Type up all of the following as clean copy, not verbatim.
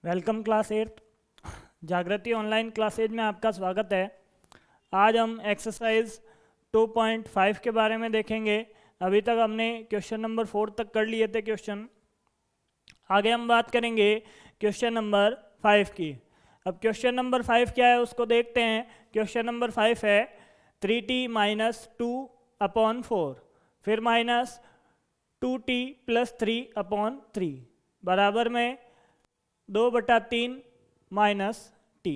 Welcome class 8 जागृति online classes में आपका स्वागत है। आज हम एक्सरसाइज 2.5 के बारे में देखेंगे। अभी तक हमने क्वेश्चन नंबर 4 तक कर लिए थे क्वेश्चन। आगे हम बात करेंगे क्वेश्चन नंबर 5 की। अब क्वेश्चन नंबर 5 क्या है उसको देखते हैं। क्वेश्चन नंबर 5 है 3t माइनस 2/4 फिर माइनस 2t प्लस 3/3 बराबर में 2/3 माइनस टी।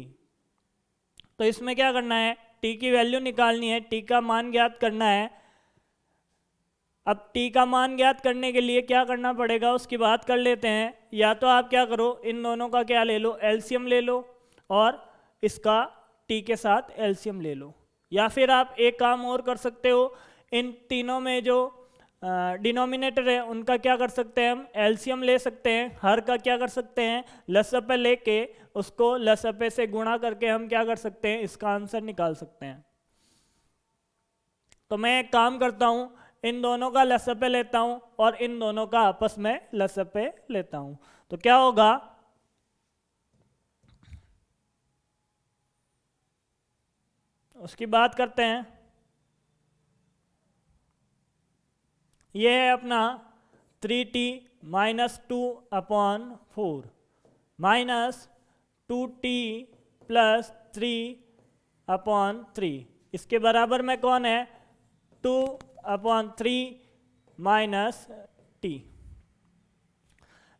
तो इसमें क्या करना है, टी की वैल्यू निकालनी है, टी का मान ज्ञात करना है। अब टी का मान ज्ञात करने के लिए क्या करना पड़ेगा उसकी बात कर लेते हैं। या तो आप क्या करो, इन दोनों का क्या ले लो, एलसीएम ले लो और इसका टी के साथ एलसीएम ले लो। या फिर आप एक काम और कर सकते हो, इन तीनों में जो डिनोमिनेटर है उनका क्या कर सकते हैं, हम एलसीएम ले सकते हैं। हर का क्या कर सकते हैं, लसअपे लेके उसको लसअपे से गुणा करके हम क्या कर सकते हैं, इसका आंसर निकाल सकते हैं। तो मैं एक काम करता हूं, इन दोनों का लसअपे लेता हूं और इन दोनों का आपस में लसअपे लेता हूं। तो क्या होगा, उसकी बात करते हैं। ये है अपना 3t minus 2/4 minus 2t plus 3/3। इसके बराबर में कौन है, 2/3 माइनस टी।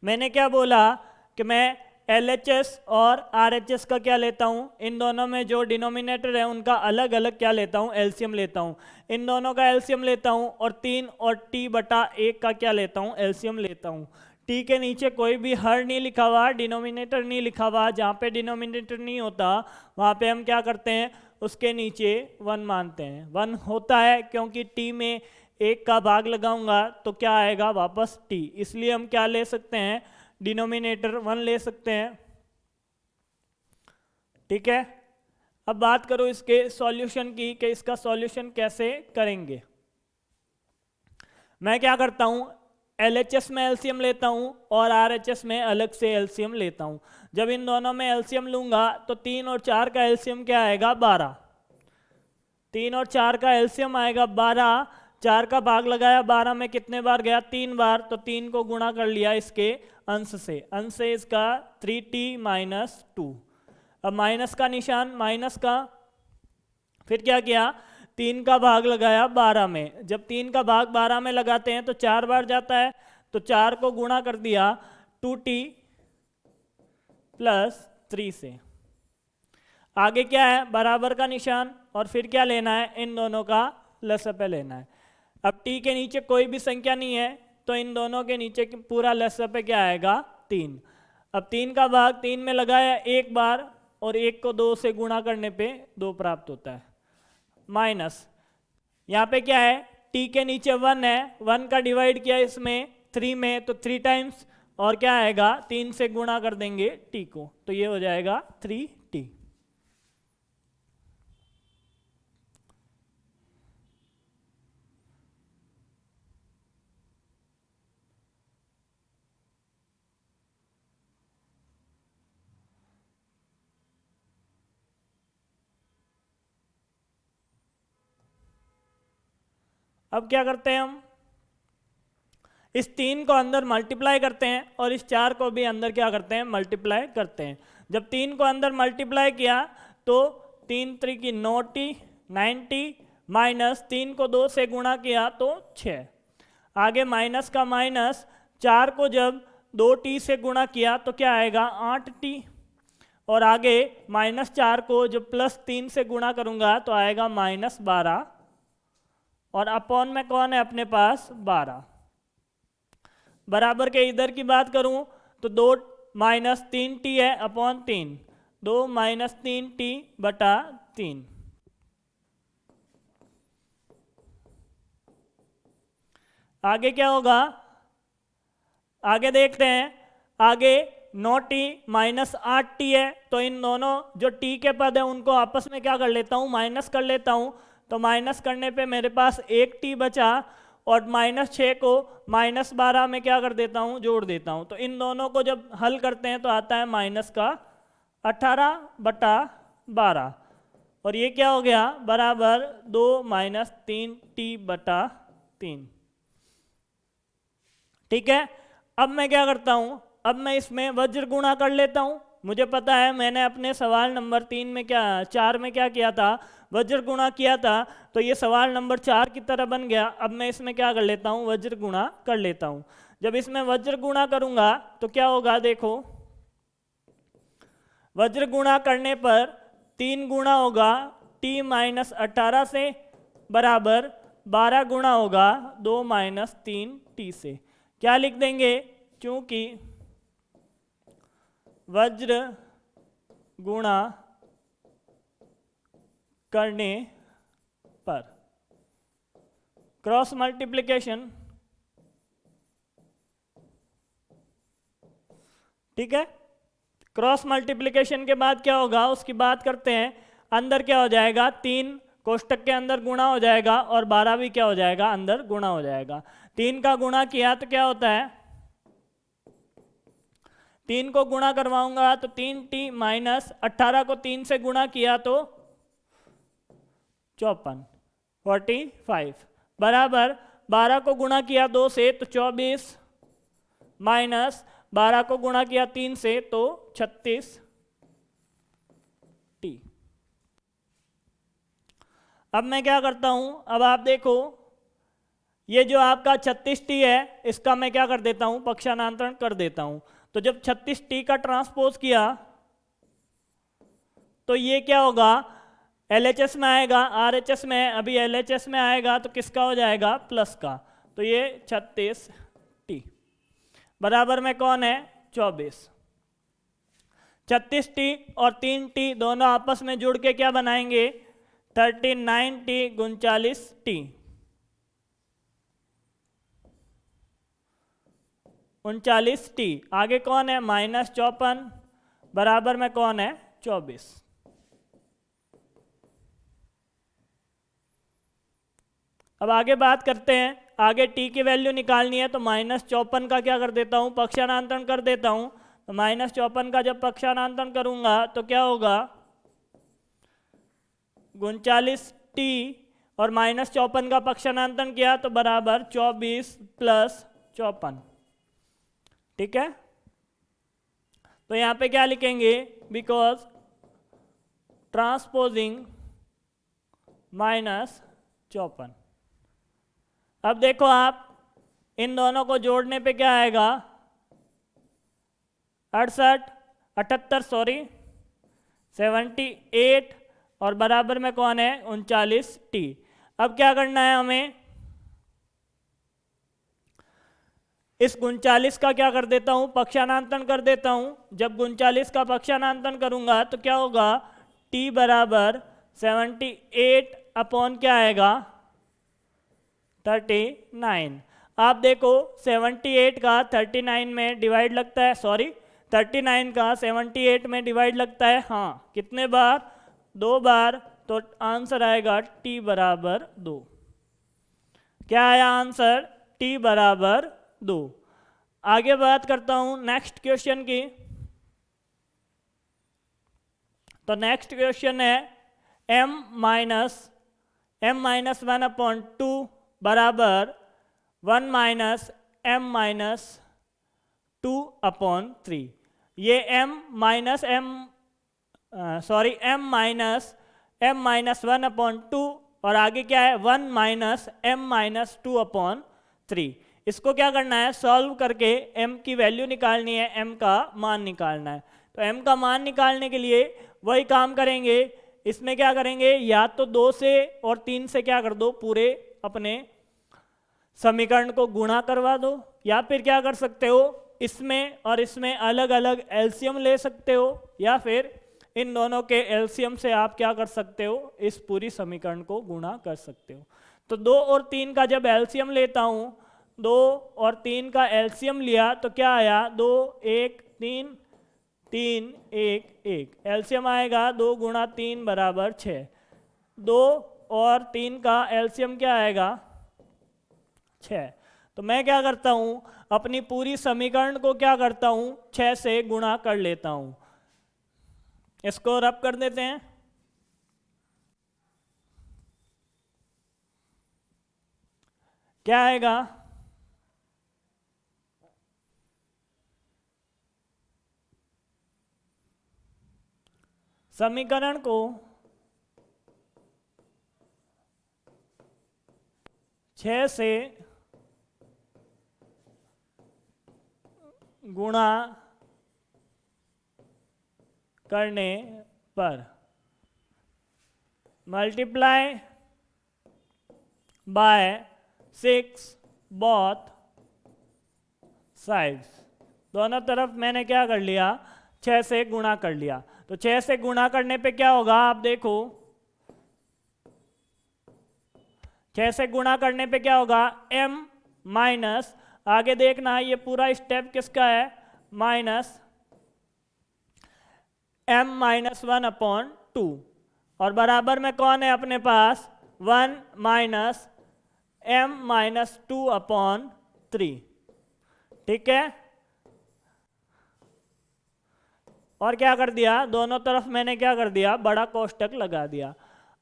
मैंने क्या बोला कि मैं LHS और RHS का क्या लेता हूँ, इन दोनों में जो डिनोमिनेटर है उनका अलग अलग क्या लेता हूँ, एलसीएम लेता हूँ। इन दोनों का एलसीएम लेता हूँ और 3 और t/1 का क्या लेता हूँ, एलसीएम लेता हूँ। t के नीचे कोई भी हर नहीं लिखा हुआ, डिनोमिनेटर नहीं लिखा हुआ। जहाँ पे डिनोमिनेटर नहीं होता वहाँ पे हम क्या करते हैं, उसके नीचे 1 मानते हैं। 1 होता है क्योंकि t में 1 का भाग लगाऊंगा तो क्या आएगा, वापस t। इसलिए हम क्या ले सकते हैं, डिनोमिनेटर 1 ले सकते हैं। ठीक है। अब बात करो इसके सॉल्यूशन की कि इसका सॉल्यूशन कैसे करेंगे। मैं क्या करता हूं, LHS में एलसीएम लेता हूं और RHS में अलग से एलसीएम लेता हूं। जब इन दोनों में एलसीएम लूंगा तो 3 और 4 का एलसीएम क्या आएगा, 12। 3 और 4 का एलसीएम आएगा 12। 4 का भाग लगाया 12 में, कितने बार गया, 3 बार। तो 3 को गुणा कर लिया इसके अंश से। अंश से इसका 3t माइनस 2। अब माइनस का निशान, माइनस का, फिर क्या किया, 3 का भाग लगाया 12 में। जब 3 का भाग 12 में लगाते हैं तो 4 बार जाता है, तो 4 को गुणा कर दिया 2t प्लस 3 से। आगे क्या है, बराबर का निशान, और फिर क्या लेना है, इन दोनों का लसअपे लेना है। अब t के नीचे कोई भी संख्या नहीं है तो इन दोनों के नीचे पूरा लसअपे क्या आएगा, 3। अब 3 का भाग 3 में लगाया 1 बार और 1 को 2 से गुणा करने पे 2 प्राप्त होता है। माइनस यहाँ पे क्या है, t के नीचे 1 है, 1 का डिवाइड किया इसमें 3 में तो 3 टाइम्स, और क्या आएगा, 3 से गुणा कर देंगे t को, तो ये हो जाएगा 3t। अब क्या करते हैं, हम इस 3 को अंदर मल्टीप्लाई करते हैं और इस 4 को भी अंदर क्या करते हैं, मल्टीप्लाई करते हैं। जब 3 को अंदर मल्टीप्लाई किया तो 3 3 की 9t 9t माइनस 3 को 2 से गुणा किया तो 6। आगे माइनस का माइनस, 4 को जब 2t से गुणा किया तो क्या आएगा, 8t। और आगे -4 को जब +3 से गुणा करूंगा तो आएगा -12, और अपॉन में कौन है अपने पास, 12। बराबर के इधर की बात करूं तो 2 माइनस 3t है अपॉन 3, 2 माइनस 3t बटा 3। आगे क्या होगा, आगे देखते हैं। आगे 9t माइनस 8t है, तो इन दोनों जो t के पद है उनको आपस में क्या कर लेता हूं, माइनस कर लेता हूं। तो माइनस करने पे मेरे पास 1t बचा और -6 को -12 में क्या कर देता हूँ, जोड़ देता हूँ। तो इन दोनों को जब हल करते हैं तो आता है -18/12 और ये क्या हो गया, बराबर 2 - 3t/3। ठीक है, अब मैं क्या करता हूँ, अब मैं इसमें वज्र गुणा कर लेता हूँ। मुझे पता है मैंने अपने सवाल नंबर 4 में क्या किया था, वज्र गुणा किया था, तो ये सवाल नंबर 4 की तरह बन गया। अब मैं इसमें क्या कर लेता हूँ, वज्र गुणा कर लेता हूँ। जब इसमें वज्र गुणा करूँगा तो क्या होगा, देखो वज्र गुणा करने पर 3 गुणा होगा t - 18 से, बराबर 12 गुणा होगा 2 - 3t से। क्या लिख देंगे, क्योंकि वज्र गुणा करने पर क्रॉस मल्टीप्लिकेशन, ठीक है, क्रॉस मल्टीप्लिकेशन के बाद क्या होगा उसकी बात करते हैं। अंदर क्या हो जाएगा, 3 कोष्टक के अंदर गुणा हो जाएगा और 12 भी क्या हो जाएगा, अंदर गुणा हो जाएगा। 3 का गुणा किया तो क्या होता है, 3 को गुणा करवाऊंगा तो 3t - 18 को 3 से गुणा किया तो 54 45, बराबर 12 को गुणा किया 2 से तो 24, माइनस 12 को गुणा किया 3 से तो 36t। अब मैं क्या करता हूं, अब आप देखो ये जो आपका 36t है इसका मैं क्या कर देता हूं, पक्षांतरण कर देता हूं। तो जब 36t का ट्रांसपोज किया तो ये क्या होगा, LHS में आएगा, RHS में, अभी LHS में आएगा तो किसका हो जाएगा, प्लस का। तो ये 36t बराबर में कौन है, 24। 36t और 3t दोनों आपस में जुड़ के क्या बनाएंगे, 39t 39t 39t। आगे कौन है, -54 बराबर में कौन है, 24। अब आगे बात करते हैं, आगे t की वैल्यू निकालनी है तो -54 का क्या कर देता हूँ, पक्षांतरण कर देता हूँ। तो -54 का जब पक्षांतरण करूंगा तो क्या होगा, 39t और -54 का पक्षांतरण किया तो बराबर 24 + 54। ठीक है, तो यहाँ पे क्या लिखेंगे, बिकॉज ट्रांसपोजिंग -54। अब देखो आप इन दोनों को जोड़ने पे क्या आएगा, 78 और बराबर में कौन है, 39t। अब क्या करना है हमें, इस 39 का क्या कर देता हूं, पक्षांतरण कर देता हूं। जब 39 का पक्षांतरण करूंगा तो क्या होगा, t बराबर 78 अपॉन क्या आएगा, 39। आप देखो 78 का 39 में डिवाइड लगता है, सॉरी 39 का 78 में डिवाइड लगता है, हाँ कितने बार, 2 बार। तो आंसर आएगा t बराबर 2। क्या आया आंसर, t बराबर 2। आगे बात करता हूं नेक्स्ट क्वेश्चन की। तो नेक्स्ट क्वेश्चन है m-1/2 बराबर 1 - m-2/3। ये m-1/2 और आगे क्या है, 1 - m-2/3। इसको क्या करना है, सॉल्व करके m की वैल्यू निकालनी है, m का मान निकालना है। तो m का मान निकालने के लिए वही काम करेंगे। इसमें क्या करेंगे, या तो 2 से और 3 से क्या कर दो, पूरे अपने समीकरण को गुणा करवा दो, या फिर क्या कर सकते हो, इसमें और इसमें अलग अलग एलसीएम ले सकते हो, या फिर इन दोनों के एलसीएम से आप क्या कर सकते हो, इस पूरी समीकरण को गुणा कर सकते हो। तो 2 और 3 का जब एलसीएम लेता हूं, 2 और 3 का एलसीएम लिया तो क्या आया, 2 1 3 3 1 1, एलसीएम आएगा 2 × 3 बराबर 6। 2 और 3 का एलसीएम क्या आएगा, 6। तो मैं क्या करता हूँ, अपनी पूरी समीकरण को क्या करता हूँ, 6 से गुणा कर लेता हूँ। इसको रब कर देते हैं। क्या आएगा, समीकरण को 6 से गुणा करने पर मल्टीप्लाई बाय 6 बोथ साइड्स, दोनों तरफ मैंने क्या कर लिया, 6 से गुणा कर लिया। तो 6 से गुणा करने पे क्या होगा, आप देखो 6 से गुणा करने पे क्या होगा, m माइनस, आगे देखना ये पूरा स्टेप किसका है, माइनस m-1/2, और बराबर में कौन है अपने पास, 1 माइनस m-2/3। ठीक है, और क्या कर दिया, दोनों तरफ मैंने क्या कर दिया, बड़ा कोष्टक लगा दिया।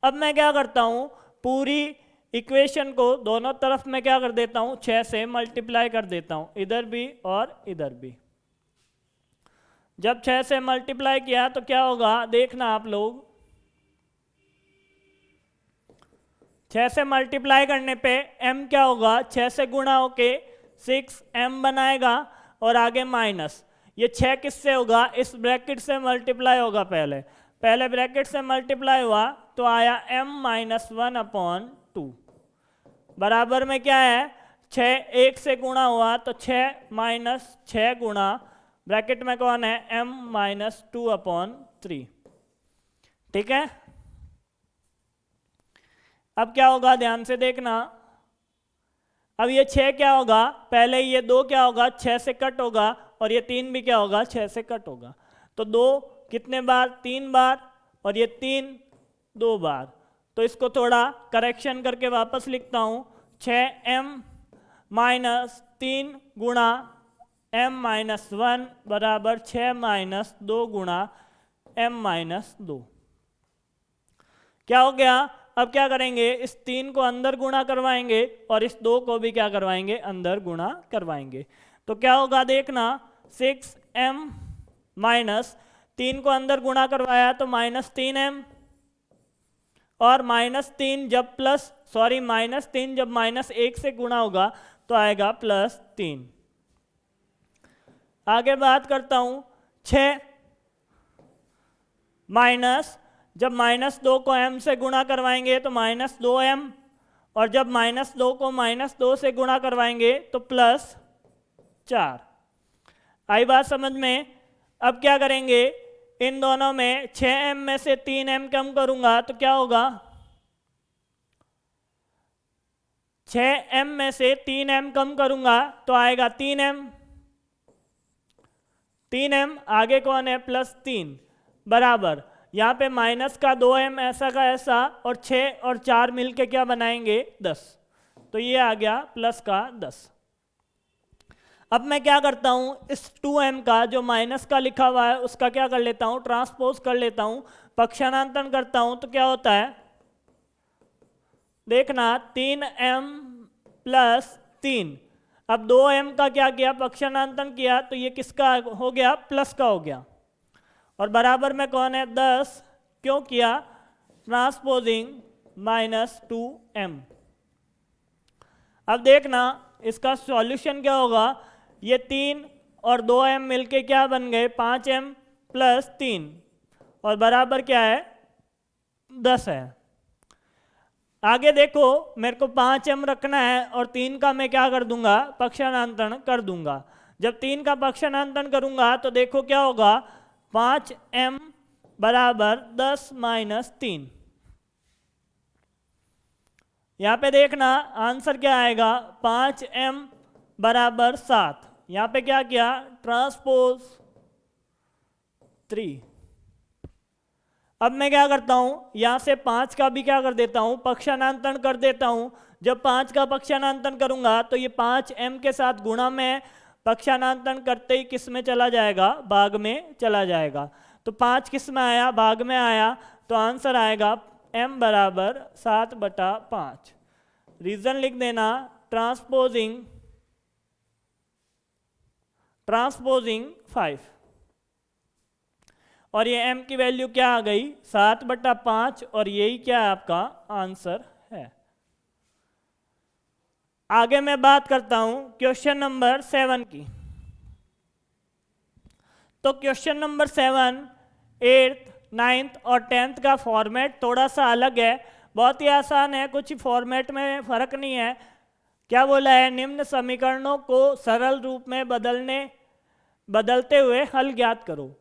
अब मैं क्या करता हूँ, पूरी इक्वेशन को दोनों तरफ मैं क्या कर देता हूँ, 6 से मल्टीप्लाई कर देता हूँ, इधर भी और इधर भी। जब 6 से मल्टीप्लाई किया तो क्या होगा, देखना आप लोग, 6 से मल्टीप्लाई करने पे m क्या होगा, 6 से गुणा होके 6m बनाएगा, और आगे माइनस, ये 6 किससे होगा, इस ब्रैकेट से मल्टीप्लाई होगा, पहले ब्रैकेट से मल्टीप्लाई हुआ तो आया m-1/2, बराबर में क्या है, 6 1 से गुणा हुआ तो 6 माइनस 6 गुणा, ब्रैकेट में कौन है, m-2/3। ठीक है, अब क्या होगा, ध्यान से देखना, अब ये 6 क्या होगा, पहले ये 2 क्या होगा, 6 से कट होगा, और ये 3 भी क्या होगा, 6 से कट होगा। तो 2 कितने बार, 3 बार, और ये 3 2 बार। तो इसको थोड़ा करेक्शन करके वापस लिखता हूँ, 6m-3 गुणा m-1 बराबर 6-2 गुणा m-2। क्या हो गया, अब क्या करेंगे, इस 3 को अंदर गुणा करवाएंगे और इस 2 को भी क्या करवाएंगे, अंदर गुणा करवाएंगे। तो क्या होगा, देखना, 6m-3 को अंदर गुणा करवाया तो -3m, और -3 जब -3 जब -1 से गुणा होगा तो आएगा +3। आगे बात करता हूं, 6 माइनस, जब -2 को m से गुणा करवाएंगे तो -2m, और जब -2 को -2 से गुणा करवाएंगे तो +4। आई बात समझ में। अब क्या करेंगे, इन दोनों में 6m में से 3m कम करूंगा तो क्या होगा, 6m में से 3m कम करूंगा तो आएगा 3m, आगे कौन है, +3, बराबर, यहाँ पे माइनस का 2m ऐसा का ऐसा, और 6 और 4 मिलके क्या बनाएंगे, 10। तो ये आ गया प्लस का 10। अब मैं क्या करता हूँ, इस 2m का जो माइनस का लिखा हुआ है उसका क्या कर लेता हूँ, ट्रांसपोज कर लेता हूँ, पक्षांतरण करता हूँ तो क्या होता है, देखना, 3m + 3। अब 2m का क्या किया, पक्षांतरण किया तो ये किसका हो गया, प्लस का हो गया, और बराबर में कौन है, 10, क्यों किया, ट्रांसपोजिंग -2m। अब देखना इसका सॉल्यूशन क्या होगा, ये 3 और 2m मिलके क्या बन गए, 5m + 3, और बराबर क्या है, 10 है। आगे देखो, मेरे को 5m रखना है और 3 का मैं क्या कर दूंगा, पक्षांतरण कर दूंगा। जब 3 का पक्षांतरण करूंगा तो देखो क्या होगा, 5m बराबर 10 - 3। यहाँ पे देखना आंसर क्या आएगा, 5m बराबर 7। यहाँ पे क्या किया, ट्रांसपोज 3। अब मैं क्या करता हूँ, यहाँ से 5 का भी क्या कर देता हूँ, पक्षांतरण कर देता हूँ। जब 5 का पक्षानांतन करूंगा तो ये 5m के साथ गुणा में पक्षानांतन करते ही किस में चला जाएगा, भाग में चला जाएगा। तो 5 किस में आया, भाग में आया, तो आंसर आएगा m बराबर 7/5। रीजन लिख देना, ट्रांसपोजिंग 5, और ये m की वैल्यू क्या आ गई, 7/5, और यही क्या है आपका आंसर है। आगे मैं बात करता हूं क्वेश्चन नंबर 7 की। तो क्वेश्चन नंबर 7 8th 9th और 10th का फॉर्मेट थोड़ा सा अलग है, बहुत ही आसान है, कुछ फॉर्मेट में फर्क नहीं है। क्या बोला है, निम्न समीकरणों को सरल रूप में बदलते हुए हल ज्ञात करो।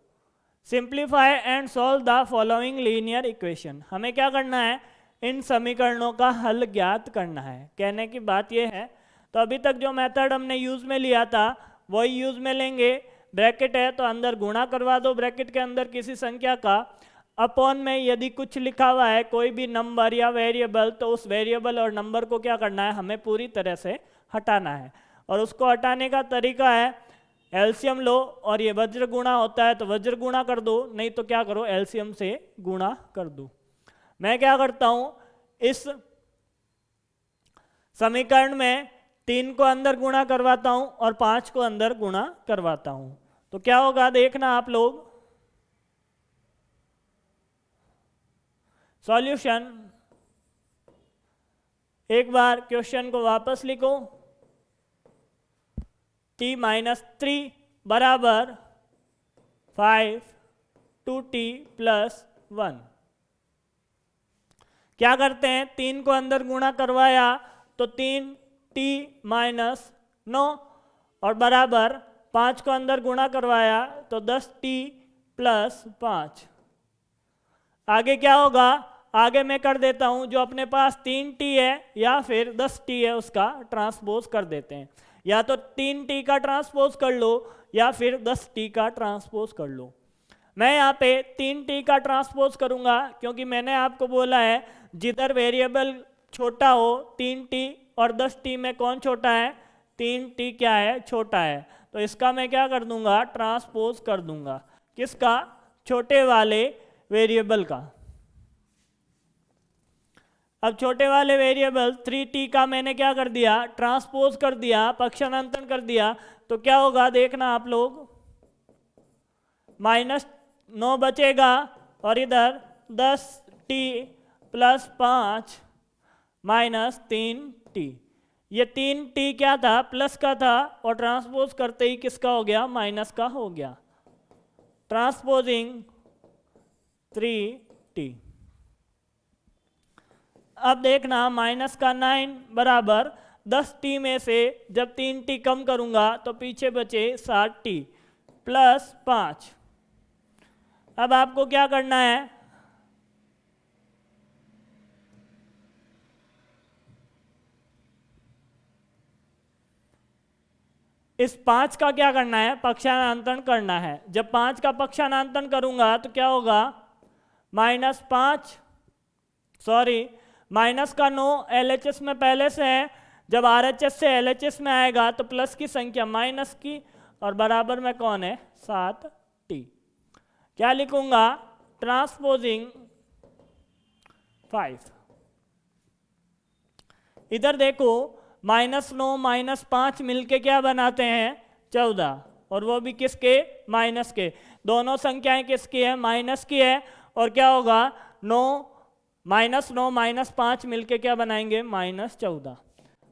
Simplify and solve the following linear equation. हमें क्या करना है, इन समीकरणों का हल ज्ञात करना है। कहने की बात यह है, तो अभी तक जो मेथड हमने यूज में लिया था वही यूज में लेंगे। ब्रैकेट है तो अंदर गुणा करवा दो ब्रैकेट के अंदर किसी संख्या का, अपॉन में यदि कुछ लिखा हुआ है कोई भी नंबर या वेरिएबल, तो उस वेरिएबल और नंबर को क्या करना है, हमें पूरी तरह से हटाना है। और उसको हटाने का तरीका है एलसीएम लो, और ये वज्र गुणा होता है तो वज्र गुणा कर दो, नहीं तो क्या करो एलसीएम से गुणा कर दो। मैं क्या करता हूं, इस समीकरण में 3 को अंदर गुणा करवाता हूं और 5 को अंदर गुणा करवाता हूं, तो क्या होगा देखना आप लोग। सॉल्यूशन, एक बार क्वेश्चन को वापस लिखो, t-3 बराबर 5 2t + 1। क्या करते हैं, 3 को अंदर गुणा करवाया तो 3t - 9 और बराबर 5 को अंदर गुणा करवाया तो 10t + 5। आगे क्या होगा, आगे मैं कर देता हूं, जो अपने पास 3t है या फिर 10t है उसका ट्रांसपोज कर देते हैं। या तो 3t का ट्रांसपोज कर लो या फिर 10t का ट्रांसपोज कर लो। मैं यहाँ पे 3t का ट्रांसपोज करूंगा, क्योंकि मैंने आपको बोला है जिधर वेरिएबल छोटा हो 3t और 10t में कौन छोटा है, 3t क्या है, छोटा है। तो इसका मैं क्या कर दूंगा, ट्रांसपोज कर दूंगा, किसका, छोटे वाले वेरिएबल का। अब छोटे वाले वेरिएबल 3t का मैंने क्या कर दिया, ट्रांसपोज कर दिया, पक्षानांतन कर दिया, तो क्या होगा देखना आप लोग, -9 बचेगा और इधर 10t + 5 -3t। ये 3t क्या था, प्लस का था, और ट्रांसपोज करते ही किसका हो गया, माइनस का हो गया। Transposing 3t। अब देखना -9 बराबर 10t में से जब 3t कम करूंगा तो पीछे बचे 7t + 5। अब आपको क्या करना है, इस 5 का क्या करना है, पक्षानांतन करना है। जब 5 का पक्षानांतन करूंगा तो क्या होगा, -5 सॉरी माइनस का 9 LHS में पहले से है, जब RHS से LHS में आएगा तो प्लस की संख्या माइनस की, और बराबर में कौन है, 7t। क्या लिखूंगा, ट्रांसपोजिंग 5। इधर देखो -9 - 5 मिलके क्या बनाते हैं, 14, और वो भी किसके, माइनस के। दोनों संख्याएं किसकी है, माइनस की है। और क्या होगा, -9 - 5 मिलके क्या बनाएंगे, -14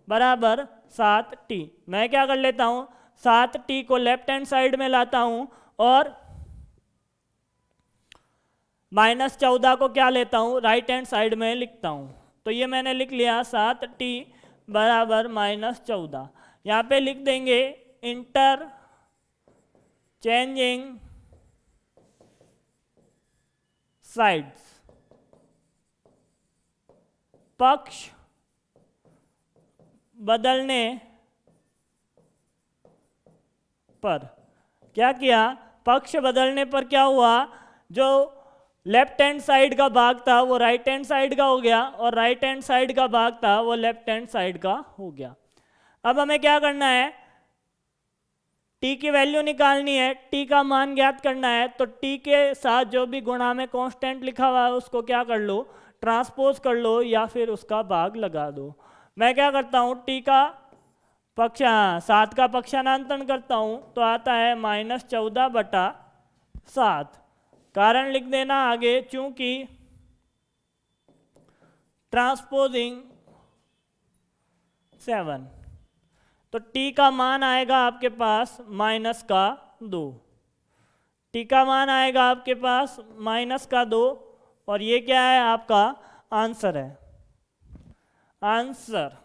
बराबर 7t। मैं क्या कर लेता हूं, 7t को लेफ्ट हैंड साइड में लाता हूं और -14 को क्या लेता हूं, राइट हैंड साइड में लिखता हूं। तो ये मैंने लिख लिया, 7t बराबर -14। यहाँ पे लिख देंगे इंटर चेंजिंग साइड्स, पक्ष बदलने पर। क्या किया, पक्ष बदलने पर क्या हुआ, जो लेफ्ट हैंड साइड का भाग था वो राइट हैंड साइड का हो गया, और राइट हैंड साइड का भाग था वो लेफ्ट हैंड साइड का हो गया। अब हमें क्या करना है, t की वैल्यू निकालनी है, t का मान ज्ञात करना है। तो t के साथ जो भी गुणा में कांस्टेंट लिखा हुआ है उसको क्या कर लो, ट्रांसपोज कर लो या फिर उसका भाग लगा दो। मैं क्या करता हूँ, t का पक्ष 7 का पक्षांतरण करता हूँ तो आता है -14/7। कारण लिख देना आगे, चूंकि ट्रांसपोजिंग 7, तो t का मान आएगा आपके पास -2। t का मान आएगा आपके पास -2, और ये क्या है, आपका आंसर है। आंसर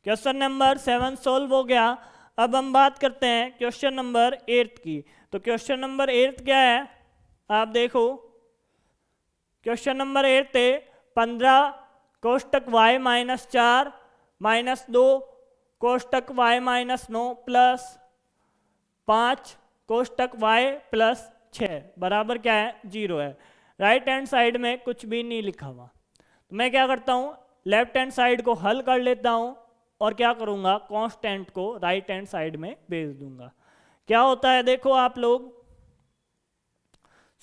क्वेश्चन नंबर 7 सॉल्व हो गया। अब हम बात करते हैं क्वेश्चन नंबर 8 की। तो क्वेश्चन नंबर 8 क्या है, आप देखो। क्वेश्चन नंबर 8 थे 15 कोष्टक y -4 -2 कोष्टक y -9 plus 5 कोष्टक y plus 6 बराबर क्या है, 0 है। राइट हैंड साइड में कुछ भी नहीं लिखा हुआ। तो मैं क्या करता हूँ, लेफ्ट हैंड साइड को हल कर लेता हूँ और क्या करूँगा, कांस्टेंट को राइट हैंड साइड में भेज दूंगा। क्या होता है देखो आप लोग,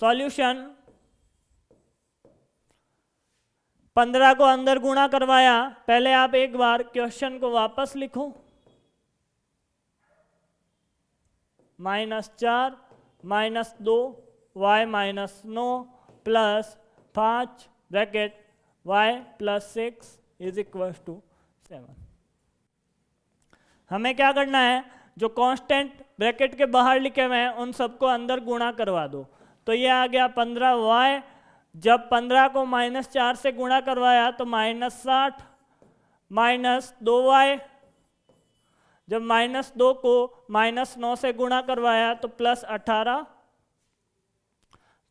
सॉल्यूशन 15 को अंदर गुणा करवाया। पहले आप एक बार क्वेश्चन को वापस लिखो, -4 -2 y -9 plus 5 bracket y plus 6 is equal to 7। हमें क्या करना है, जो कांस्टेंट ब्रैकेट के बाहर लिखे हुए हैं उन सबको अंदर गुणा करवा दो। तो ये आ गया 15y, जब 15 को -4 से गुणा करवाया तो -60 -2y, जब -2 को -9 से गुणा करवाया तो +18,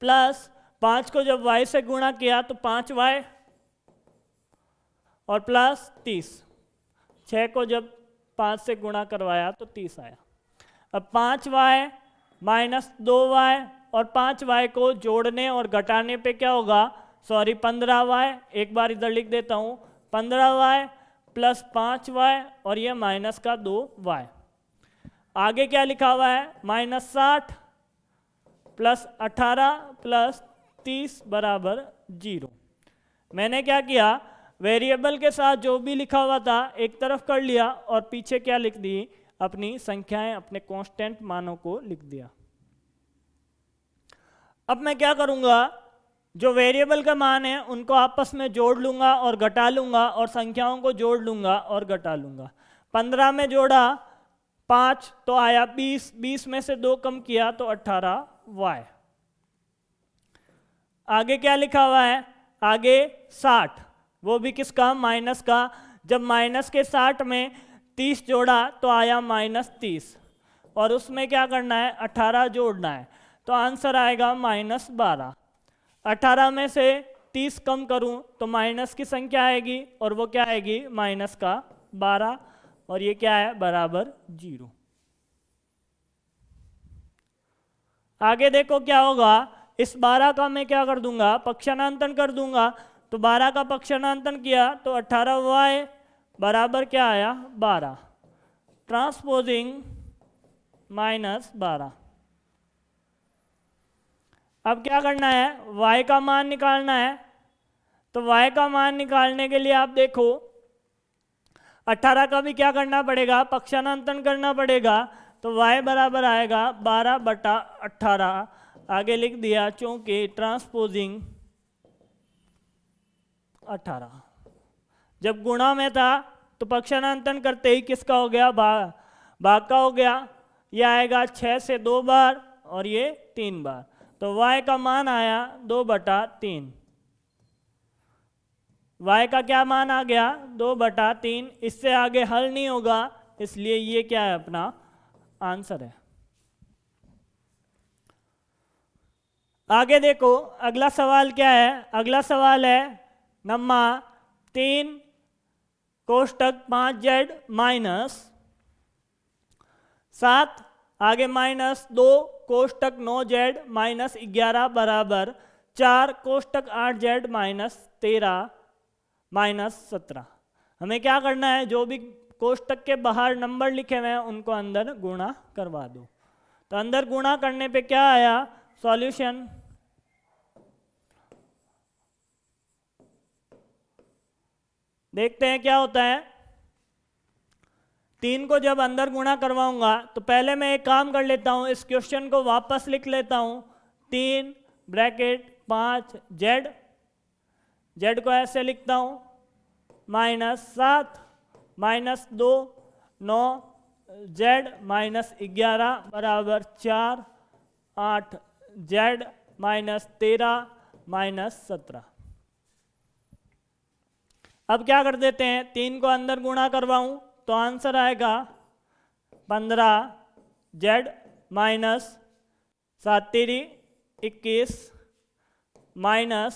प्लस 5 को जब y से गुणा किया तो 5y, और प्लस 30। 6 को जब 5 से गुणा करवाया तो 30 आया। अब 5y -2y और 5y को जोड़ने और घटाने पे क्या होगा, सॉरी 15y, एक बार इधर लिख देता हूँ, 15y प्लस 5y और ये -2y। आगे क्या लिखा हुआ है, -60 प्लस 18 प्लस 30 बराबर 0। मैंने क्या किया, वेरिएबल के साथ जो भी लिखा हुआ था एक तरफ कर लिया और पीछे क्या लिख दी, अपनी संख्याएं, अपने कांस्टेंट मानों को लिख दिया। अब मैं क्या करूंगा, जो वेरिएबल का मान है उनको आपस में जोड़ लूंगा और घटा लूंगा, और संख्याओं को जोड़ लूंगा और घटा लूंगा। 15 में जोड़ा 5 तो आया 20, 20 में से 2 कम किया तो 18y। आगे क्या लिखा हुआ है, आगे 60, वो भी किसका, माइनस का। जब माइनस के 60 में 30 जोड़ा तो आया -30, और उसमें क्या करना है, 18 जोड़ना है, तो आंसर आएगा -12। 18 में से 30 कम करूं तो माइनस की संख्या आएगी, और वो क्या आएगी, -12, और ये क्या है, बराबर 0। आगे देखो क्या होगा, इस 12 का मैं क्या कर दूंगा, पक्षांतरण कर दूंगा। तो 12 का पक्षांतरण किया तो 18y बराबर क्या आया, 12, ट्रांसपोजिंग -12। अब क्या करना है, y का मान निकालना है। तो y का मान निकालने के लिए आप देखो, 18 का भी क्या करना पड़ेगा, पक्षांतरण करना पड़ेगा। तो y बराबर आएगा 12/18, आगे लिख दिया चूंकि ट्रांसपोजिंग 18। जब गुणा में था तो पक्षांतरण करते ही किसका हो गया, भाग का हो गया। ये आएगा 6 से 2 बार और ये 3 बार, तो y का मान आया 2/3। y का क्या मान आ गया, 2/3। इससे आगे हल नहीं होगा, इसलिए ये क्या है, अपना आंसर है। आगे देखो अगला सवाल क्या है, अगला सवाल है नंबर 3 कोष्टक 5z -7 आगे -2 कोष्टक 9z माइनस 11 बराबर 4 कोष्टक 8z माइनस 13 माइनस 17। हमें क्या करना है, जो भी कोष्टक के बाहर नंबर लिखे हुए हैं उनको अंदर गुणा करवा दो। तो अंदर गुणा करने पे क्या आया, सॉल्यूशन देखते हैं क्या होता है। 3 को जब अंदर गुणा करवाऊंगा तो पहले मैं एक काम कर लेता हूं, इस क्वेश्चन को वापस लिख लेता हूं। 3 ब्रैकेट 5 जेड को ऐसे लिखता हूं, -7 -2 9 जेड माइनस 11 बराबर 4 8 जेड माइनस 13 माइनस 17। अब क्या कर देते हैं, 3 को अंदर गुणा करवाऊं तो आंसर आएगा 15 Z minus 7 3 21 minus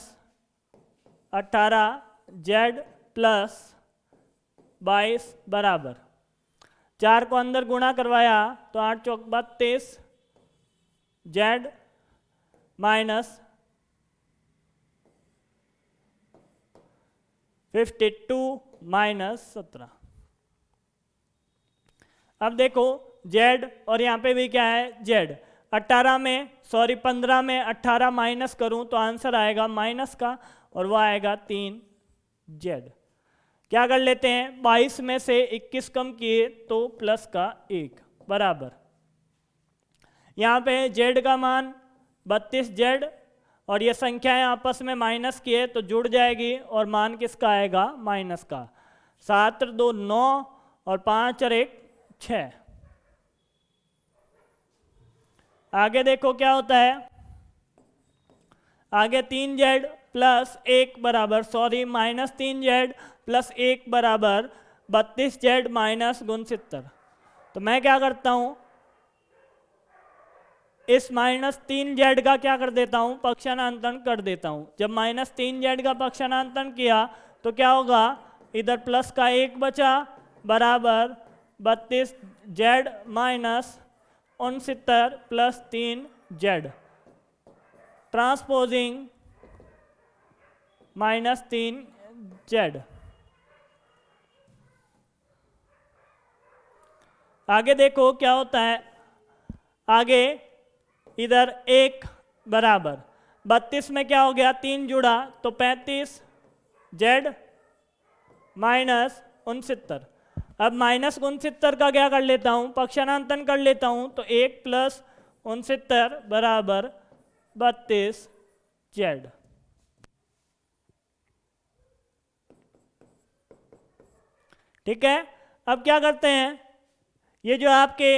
18 Z plus 22 बराबर 4 को अंदर गुणा करवाया तो 8 चौक 32 जेड माइनस 52 माइनस 17। अब देखो z और यहाँ पे भी क्या है z, 15 में 18 माइनस करूँ तो आंसर आएगा माइनस का और वह आएगा 3 z। क्या कर लेते हैं, 22 में से 21 कम किए तो प्लस का 1 बराबर, यहाँ पे z का मान 32 z और ये संख्याएं आपस में माइनस किए तो जुड़ जाएगी और मान किसका आएगा, माइनस का। 7 और 2 9 और 5 और 1 6। आगे देखो क्या होता है, आगे 3z प्लस 1 बराबर -3z प्लस 1 बराबर 32z माइनस 69। तो मैं क्या करता हूं, इस -3z का क्या कर देता हूं, पक्षांतरण कर देता हूं। जब -3z का पक्षांतरण किया तो क्या होगा, इधर प्लस का 1 बचा बराबर 32z minus 69 plus 3z transposing -3z। आगे देखो क्या होता है, आगे इधर 1 बराबर 32 में क्या हो गया, 3 जुड़ा तो 35 z माइनस 69। अब माइनस 69 का क्या कर लेता हूँ, पक्षांतरण कर लेता हूँ तो 1 प्लस 69 बराबर 32 z। ठीक है, अब क्या करते हैं, ये जो आपके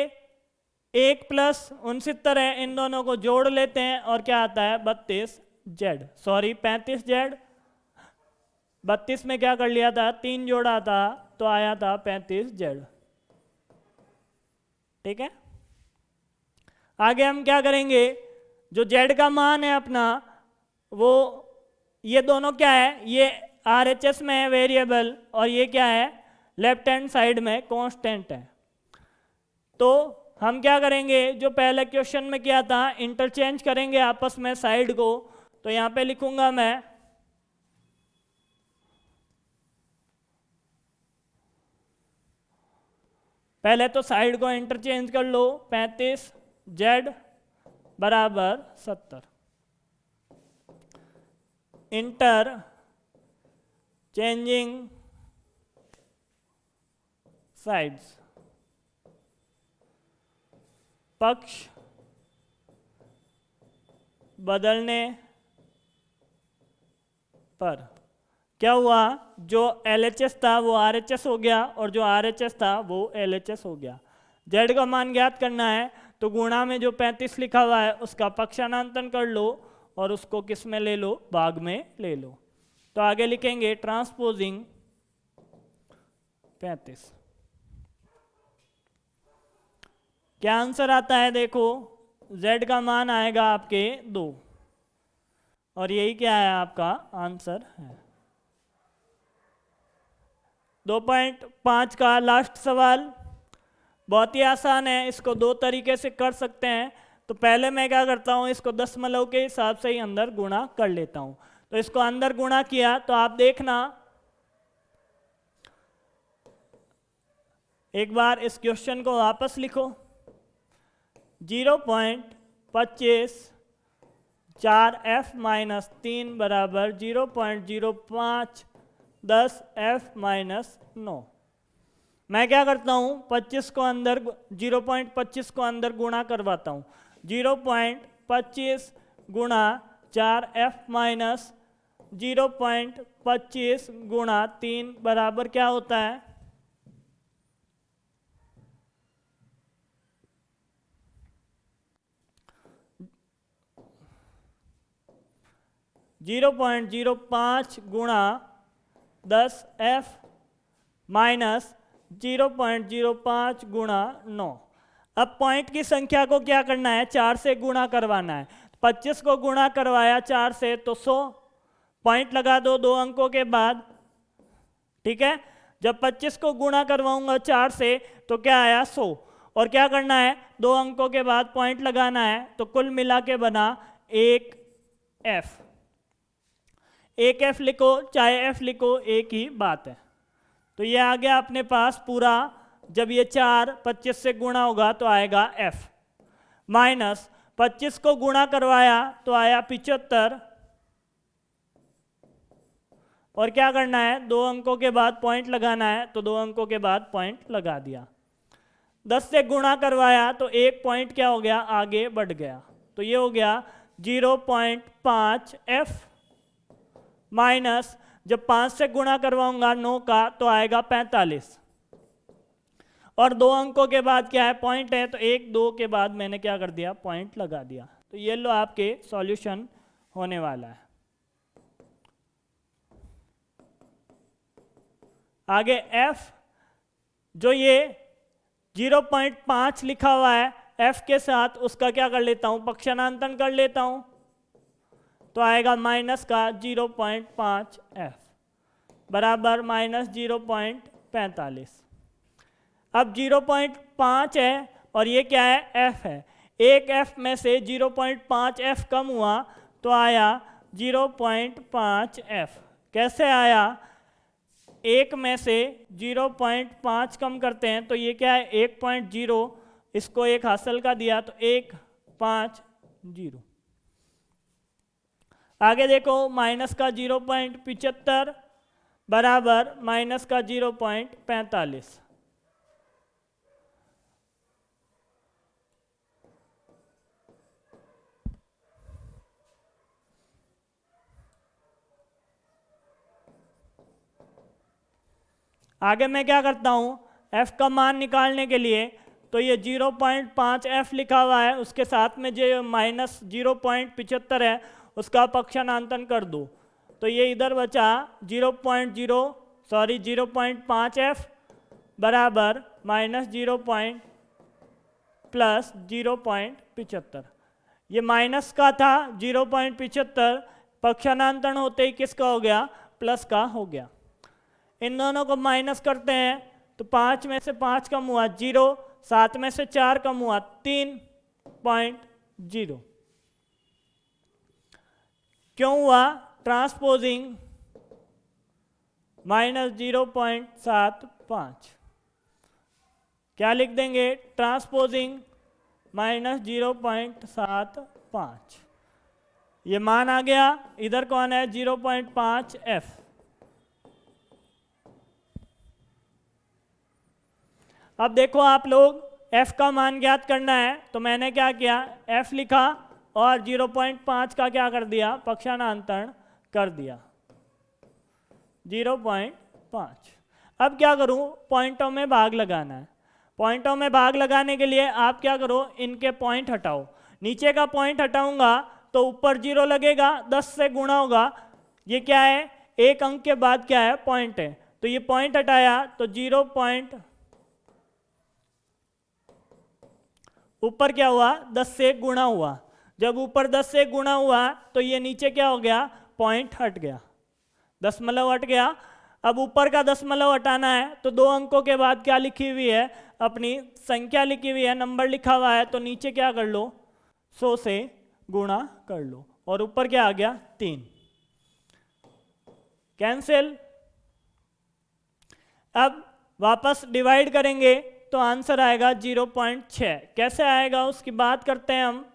1 प्लस 69 है इन दोनों को जोड़ लेते हैं और क्या आता है 35 जेड। 32 में क्या कर लिया था, 3 जोड़ा था तो आया था 35 जेड। ठीक है, आगे हम क्या करेंगे, जो जेड का मान है अपना वो ये दोनों क्या है, ये RHS में है वेरिएबल और ये क्या है लेफ्ट हैंड साइड में कांस्टेंट है। तो हम क्या करेंगे, जो पहले क्वेश्चन में किया था इंटरचेंज करेंगे आपस में साइड को। तो यहाँ पे लिखूंगा मैं पहले तो साइड को इंटरचेंज कर लो, 35 जेड बराबर 70 इंटर चेंजिंग साइड्स, पक्ष बदलने पर क्या हुआ, जो LHS था वो RHS हो गया और जो RHS था वो LHS हो गया। Z का मान ज्ञात करना है तो गुणा में जो 35 लिखा हुआ है उसका पक्षांतरण कर लो और उसको किस में ले लो, भाग में ले लो। तो आगे लिखेंगे ट्रांसपोजिंग 35। क्या आंसर आता है, देखो Z का मान आएगा आपके 2 और यही क्या है आपका आंसर है। 2.5 का लास्ट सवाल, बहुत ही आसान है, इसको दो तरीके से कर सकते हैं। तो पहले मैं क्या करता हूँ, इसको दशमलव के हिसाब से ही अंदर गुणा कर लेता हूँ। तो इसको अंदर गुणा किया तो आप देखना, एक बार इस क्वेश्चन को वापस लिखो। 0.25 4f माइनस 3 बराबर 0.05 10f माइनस 9। मैं क्या करता हूँ, 25 को अंदर 0.25 को अंदर गुणा करवाता हूँ। 0.25 गुणा 4f माइनस 0.25 गुणा 3 बराबर क्या होता है, 0.05 गुणा 10f माइनस 0.05 गुणा 9। अब पॉइंट की संख्या को क्या करना है, 4 से गुणा करवाना है। 25 को गुणा करवाया 4 से तो 100, पॉइंट लगा दो 2 अंकों के बाद। ठीक है, जब 25 को गुणा करवाऊंगा 4 से तो क्या आया 100, और क्या करना है 2 अंकों के बाद पॉइंट लगाना है। तो कुल मिला के बना 1f। 1f लिखो चाहे f लिखो, एक ही बात है। तो ये आ गया अपने पास पूरा। जब ये 4 25 से गुणा होगा तो आएगा f, माइनस 25 को गुणा करवाया तो आया 75, और क्या करना है 2 अंकों के बाद पॉइंट लगाना है। तो 2 अंकों के बाद पॉइंट लगा दिया। 10 से गुणा करवाया तो 1 पॉइंट क्या हो गया, आगे बढ़ गया। तो ये हो गया 0.5f माइनस, जब 5 से गुणा करवाऊंगा 9 का तो आएगा 45, और 2 अंकों के बाद क्या है, पॉइंट है। तो 1 2 के बाद मैंने क्या कर दिया, पॉइंट लगा दिया। तो ये लो आपके सॉल्यूशन होने वाला है। आगे f, जो ये 0.5 लिखा हुआ है f के साथ, उसका क्या कर लेता हूं, पक्षांतरण कर लेता हूं। तो आएगा माइनस का 0.5f बराबर माइनस 0.45। अब 0.5 है और ये क्या है, f है। एक f में से 0.5f कम हुआ तो आया 0.5f। कैसे आया, एक में से 0.5 कम करते हैं तो ये क्या है 1.0, इसको एक हासिल का दिया तो 150। आगे देखो, माइनस का 0.75 बराबर माइनस का 0.45। आगे मैं क्या करता हूँ, f का मान निकालने के लिए तो ये 0.5f लिखा हुआ है, उसके साथ में जो माइनस 0.75 है उसका पक्षांतरण कर दो। तो ये इधर बचा 0.5f बराबर माइनस 0.75। ये माइनस का था 0.75, पक्षांतरण होते ही किसका हो गया, प्लस का हो गया। इन दोनों को माइनस करते हैं तो 5 में से 5 कम हुआ 0, 7 में से 4 कम हुआ 3.0। क्यों हुआ, ट्रांसपोजिंग माइनस 0.75। क्या लिख देंगे, ट्रांसपोजिंग माइनस 0.75। ये मान आ गया। इधर कौन है, 0.5f। अब देखो आप लोग, f का मान ज्ञात करना है तो मैंने क्या किया, f लिखा और 0.5 का क्या कर दिया, पक्षांतरण कर दिया 0.5। अब क्या करूं, पॉइंटों में भाग लगाना है। पॉइंटों में भाग लगाने के लिए आप क्या करो, इनके पॉइंट हटाओ। नीचे का पॉइंट हटाऊंगा तो ऊपर 0 लगेगा, 10 से गुणा होगा। ये क्या है, एक अंक के बाद क्या है, पॉइंट है। तो ये पॉइंट हटाया तो 0 पॉइंट, ऊपर क्या हुआ, 10 से गुणा हुआ। जब ऊपर 10 से गुणा हुआ तो ये नीचे क्या हो गया, पॉइंट हट गया, दशमलव हट गया। अब ऊपर का दशमलव हटाना है तो 2 अंकों के बाद क्या लिखी हुई है, अपनी संख्या लिखी हुई है, नंबर लिखा हुआ है, तो नीचे क्या कर लो 100 से गुणा कर लो और ऊपर क्या आ गया 3, कैंसिल। अब वापस डिवाइड करेंगे तो आंसर आएगा 0.6। कैसे आएगा उसकी बात करते हैं हम।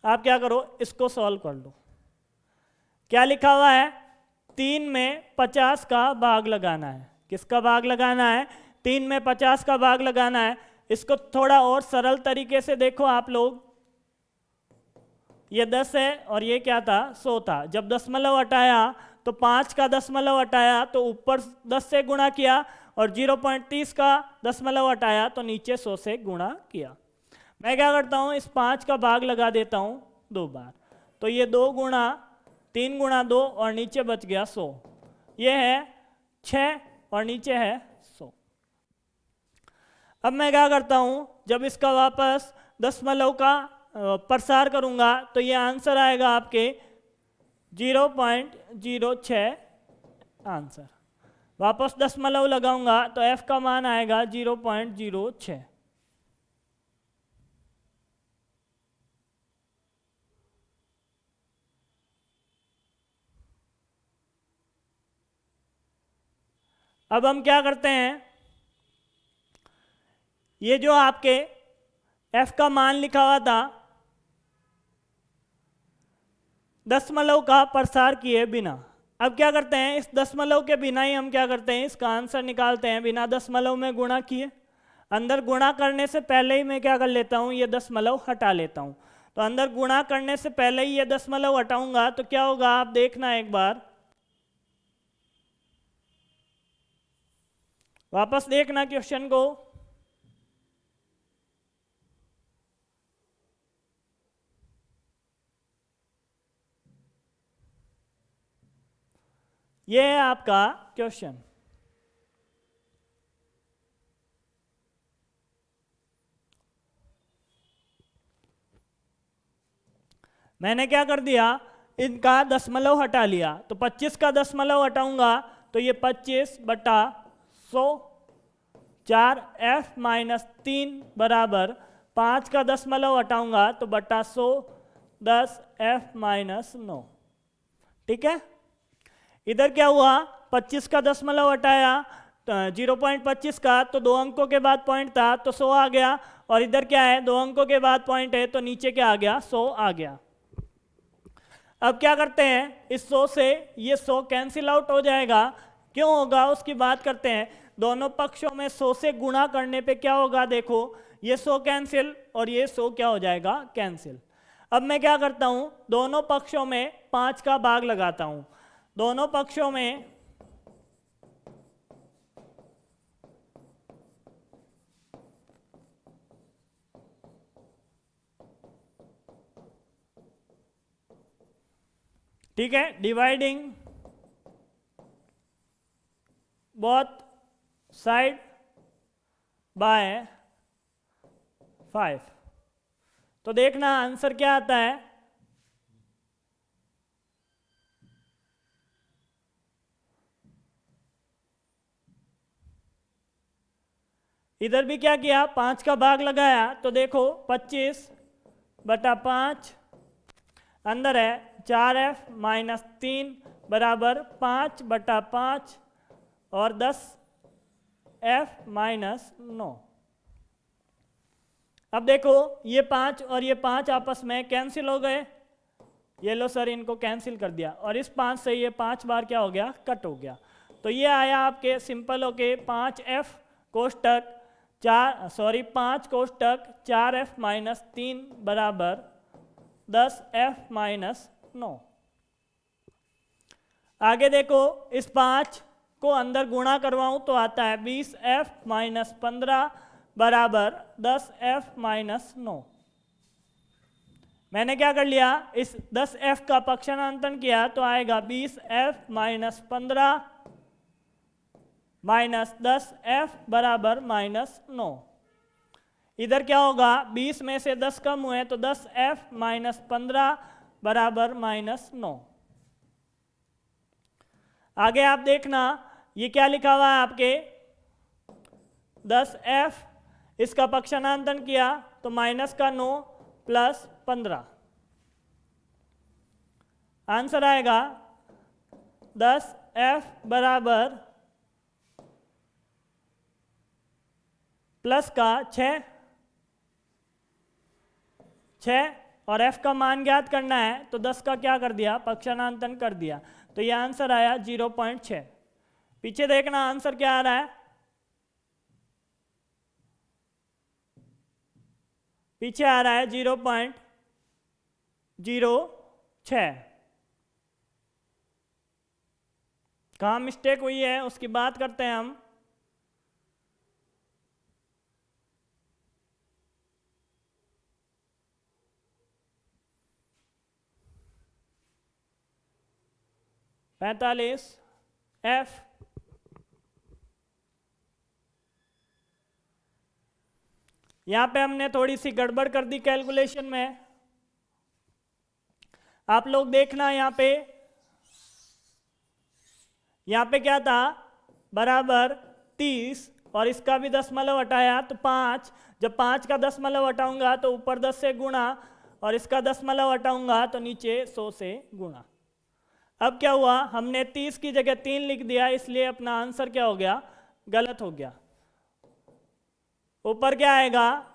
आप क्या करो, इसको सॉल्व कर लो। क्या लिखा हुआ है, 3 में 50 का भाग लगाना है। किसका भाग लगाना है, 3 में 50 का भाग लगाना है। इसको थोड़ा और सरल तरीके से देखो आप लोग, ये 10 है और ये क्या था 100 था। जब दशमलव हटाया तो 5 का दशमलव हटाया तो ऊपर 10 से गुणा किया और 0.30 का दशमलव हटाया तो नीचे 100 से गुणा किया। मैं क्या करता हूँ, इस 5 का भाग लगा देता हूँ 2 बार, तो ये 2 गुणा 3 गुणा 2 और नीचे बच गया 100। ये है 6 और नीचे है 100। अब मैं क्या करता हूँ, जब इसका वापस दशमलव का प्रसार करूँगा तो ये आंसर आएगा आपके 0.06 आंसर। वापस दशमलव लगाऊंगा तो f का मान आएगा 0.06। अब हम क्या करते हैं, ये जो आपके f का मान लिखा हुआ था दशमलव का प्रसार किए बिना, अब क्या करते हैं, इस दशमलव के बिना ही हम क्या करते हैं, इसका आंसर निकालते हैं बिना दशमलव में गुणा किए। अंदर गुणा करने से पहले ही मैं क्या कर लेता हूँ, ये दशमलव हटा लेता हूँ। तो अंदर गुणा करने से पहले ही ये दशमलव हटाऊंगा तो क्या होगा, आप देखना एक बार, वापस देखना क्वेश्चन को। ये है आपका क्वेश्चन। मैंने क्या कर दिया, इनका दशमलव हटा लिया, तो 25 का दशमलव हटाऊंगा तो ये 25/100, 4f-3 बराबर 5 का दशमलव हटाऊंगा तो बटा 100, 10f-9। ठीक है। इधर क्या हुआ, 25 का दशमलव हटाया 0.25 का, तो 2 अंकों के बाद पॉइंट था तो 100 आ गया, और इधर क्या है 2 अंकों के बाद पॉइंट है तो नीचे क्या आ गया 100 आ गया। अब क्या करते हैं, इस 100 से ये 100 कैंसिल आउट हो जाएगा। क्यों होगा उसकी बात करते हैं। दोनों पक्षों में 100 से गुणा करने पे क्या होगा, देखो ये 100 कैंसिल और ये 100 क्या हो जाएगा कैंसिल। अब मैं क्या करता हूं, दोनों पक्षों में 5 का भाग लगाता हूं। दोनों पक्षों में ठीक है, डिवाइडिंग बोथ साइड बाय 5। तो देखना आंसर क्या आता है। इधर भी क्या किया, 5 का भाग लगाया तो देखो 25/5 अंदर है 4f-3 बराबर 5/5 और 10f-9। अब देखो ये 5 और ये 5 आपस में कैंसिल हो गए। ये लो सर, इनको कैंसिल कर दिया और इस 5 से ये 5 बार क्या हो गया, कट हो गया। तो ये आया आपके सिंपल होके 5f कोष्टक 5 कोष्टक 4f-3 बराबर 10f-9। आगे देखो, इस 5 को अंदर गुणा करवाऊं तो आता है 20f-15 बराबर 10f-9। मैंने क्या कर लिया, इस 10f का पक्षांतरण किया तो आएगा 20f-15 माइनस 10f बराबर -9। इधर क्या होगा, 20 में से 10 कम हुए तो 10f-15 बराबर -9। आगे आप देखना ये क्या लिखा हुआ है आपके 10f, इसका पक्षांतरण किया तो माइनस का 9 प्लस 15, आंसर आएगा 10f बराबर प्लस का 6 और f का मान ज्ञात करना है तो 10 का क्या कर दिया, पक्षांतरण कर दिया, तो ये आंसर आया 0.6। पीछे देखना आंसर क्या आ रहा है, पीछे आ रहा है 0.06। कहाँ मिस्टेक हुई है उसकी बात करते हैं हम। पैंतालीस F यहाँ पे हमने थोड़ी सी गड़बड़ कर दी कैलकुलेशन में। आप लोग देखना यहाँ पे क्या था, बराबर 30 और इसका भी दशमलव हटाया तो 5। जब 5 का दशमलव हटाऊंगा तो ऊपर 10 से गुणा और इसका दशमलव हटाऊंगा तो नीचे 100 से गुणा। अब क्या हुआ, हमने 30 की जगह 3 लिख दिया, इसलिए अपना आंसर क्या हो गया, गलत हो गया। ऊपर क्या आएगा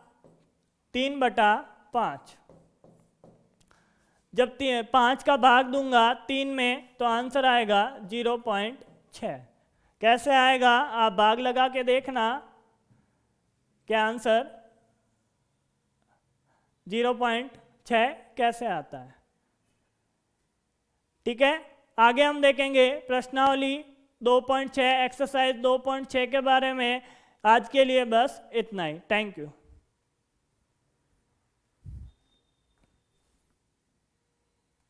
3/5। जब 5 का भाग दूंगा 3 में तो आंसर आएगा 0.6। कैसे आएगा आप भाग लगा के देखना, क्या आंसर 0.6 कैसे आता है। ठीक है, आगे हम देखेंगे प्रश्नावली 2.6 एक्सरसाइज 2.6 के बारे में। आज के लिए बस इतना ही। Thank you.